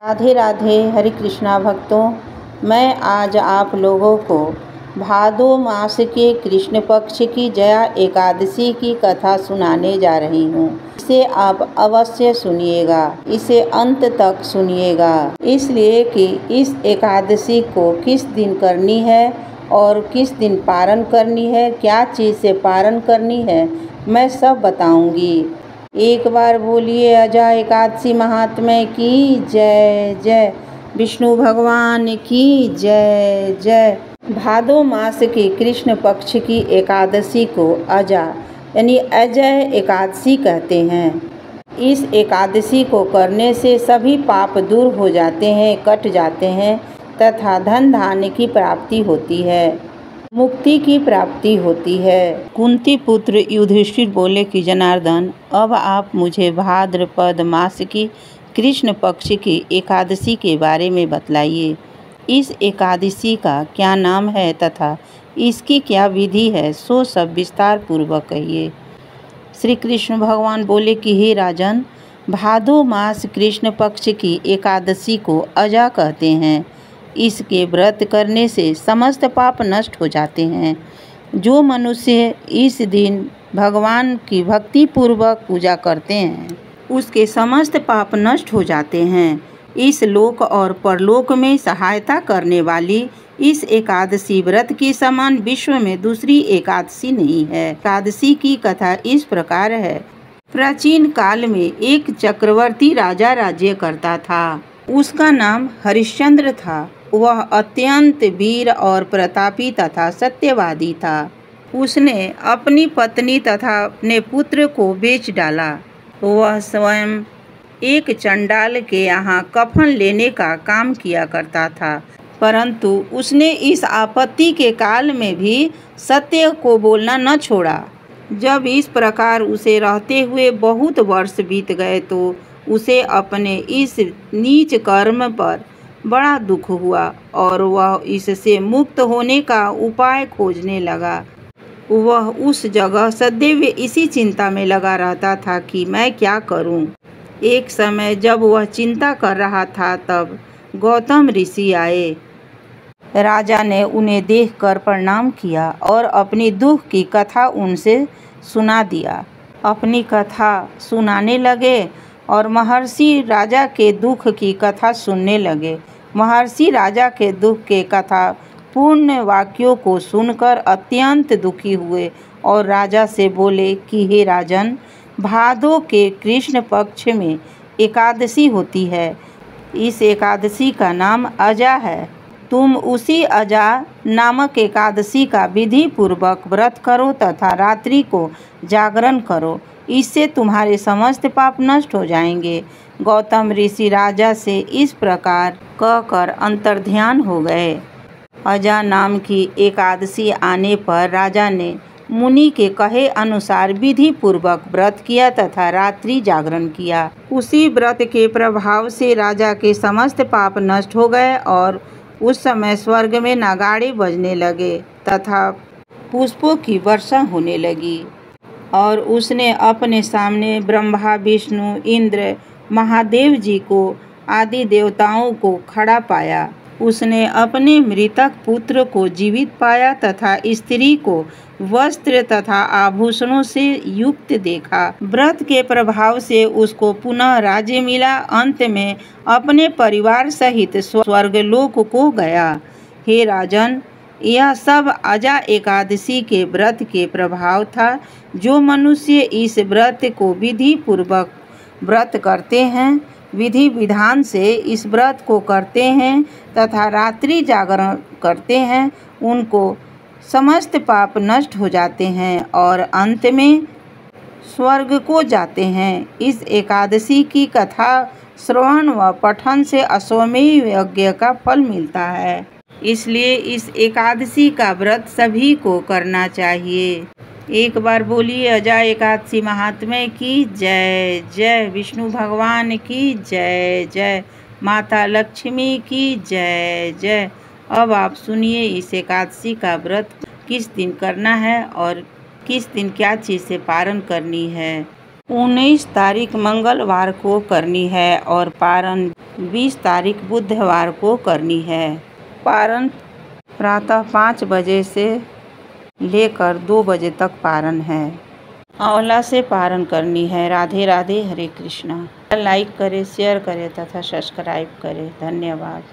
राधे राधे हरे कृष्णा भक्तों। मैं आज आप लोगों को भादो मास के कृष्ण पक्ष की जया एकादशी की कथा सुनाने जा रही हूँ। इसे आप अवश्य सुनिएगा, इसे अंत तक सुनिएगा, इसलिए कि इस एकादशी को किस दिन करनी है और किस दिन पारण करनी है, क्या चीज़ से पारण करनी है, मैं सब बताऊंगी। एक बार बोलिए अजा एकादशी महात्म्य की जय जय, विष्णु भगवान की जय जय। भादो मास के कृष्ण पक्ष की एकादशी को अजा यानी अजय एकादशी कहते हैं। इस एकादशी को करने से सभी पाप दूर हो जाते हैं, कट जाते हैं तथा धन धान्य की प्राप्ति होती है, मुक्ति की प्राप्ति होती है। कुंती पुत्र युधिष्ठिर बोले कि जनार्दन, अब आप मुझे भाद्रपद मास की कृष्ण पक्ष की एकादशी के बारे में बतलाइए। इस एकादशी का क्या नाम है तथा इसकी क्या विधि है, सो सब विस्तार पूर्वक कहिए। श्री कृष्ण भगवान बोले कि हे राजन, भादो मास कृष्ण पक्ष की एकादशी को अजा कहते हैं। इसके व्रत करने से समस्त पाप नष्ट हो जाते हैं। जो मनुष्य इस दिन भगवान की भक्ति पूर्वक पूजा करते हैं उसके समस्त पाप नष्ट हो जाते हैं। इस लोक और परलोक में सहायता करने वाली इस एकादशी व्रत के समान विश्व में दूसरी एकादशी नहीं है। एकादशी की कथा इस प्रकार है। प्राचीन काल में एक चक्रवर्ती राजा राज्य करता था। उसका नाम हरिश्चंद्र था। वह अत्यंत वीर और प्रतापी तथा सत्यवादी था। उसने अपनी पत्नी तथा अपने पुत्र को बेच डाला। वह स्वयं एक चंडाल के यहाँ कफन लेने का काम किया करता था, परंतु उसने इस आपत्ति के काल में भी सत्य को बोलना न छोड़ा। जब इस प्रकार उसे रहते हुए बहुत वर्ष बीत गए तो उसे अपने इस नीच कर्म पर बड़ा दुख हुआ और वह इससे मुक्त होने का उपाय खोजने लगा। वह उस जगह सदैव इसी चिंता में लगा रहता था कि मैं क्या करूं। एक समय जब वह चिंता कर रहा था तब गौतम ऋषि आए। राजा ने उन्हें देखकर प्रणाम किया और अपनी दुख की कथा उनसे सुना दिया। अपनी कथा सुनाने लगे और महर्षि राजा के दुख की कथा सुनने लगे। महर्षि राजा के दुख के कथा पूर्ण वाक्यों को सुनकर अत्यंत दुखी हुए और राजा से बोले कि हे राजन, भादो के कृष्ण पक्ष में एकादशी होती है। इस एकादशी का नाम अजा है। तुम उसी अजा नामक एकादशी का विधि पूर्वक व्रत करो तथा रात्रि को जागरण करो। इससे तुम्हारे समस्त पाप नष्ट हो जाएंगे। गौतम ऋषि राजा से इस प्रकार कहकर अंतर्ध्यान हो गए। अजा नाम की एकादशी आने पर राजा ने मुनि के कहे अनुसार विधि पूर्वक व्रत किया तथा रात्रि जागरण किया। उसी व्रत के प्रभाव से राजा के समस्त पाप नष्ट हो गए और उस समय स्वर्ग में नगाड़े बजने लगे तथा पुष्पों की वर्षा होने लगी और उसने अपने सामने ब्रह्मा, विष्णु, इंद्र, महादेव जी को आदि देवताओं को खड़ा पाया। उसने अपने मृतक पुत्र को जीवित पाया तथा स्त्री को वस्त्र तथा आभूषणों से युक्त देखा। व्रत के प्रभाव से उसको पुनः राज्य मिला। अंत में अपने परिवार सहित स्वर्गलोक को गया। हे राजन, यह सब अजा एकादशी के व्रत के प्रभाव था। जो मनुष्य इस व्रत को विधि पूर्वक व्रत करते हैं, विधि विधान से इस व्रत को करते हैं तथा रात्रि जागरण करते हैं, उनको समस्त पाप नष्ट हो जाते हैं और अंत में स्वर्ग को जाते हैं। इस एकादशी की कथा श्रवण व पठन से अश्वमेध यज्ञ का फल मिलता है। इसलिए इस एकादशी का व्रत सभी को करना चाहिए। एक बार बोलिए अजा एकादशी महात्म्य की जय जय, विष्णु भगवान की जय जय, माता लक्ष्मी की जय जय। अब आप सुनिए इस एकादशी का व्रत किस दिन करना है और किस दिन क्या चीज़ से पारण करनी है। 19 तारीख मंगलवार को करनी है और पारण 20 तारीख बुधवार को करनी है। पारण प्रातः 5 बजे से लेकर 2 बजे तक पारण है। आंवला से पारण करनी है। राधे राधे, हरे कृष्णा। लाइक करें, शेयर करें तथा सब्सक्राइब करें। धन्यवाद।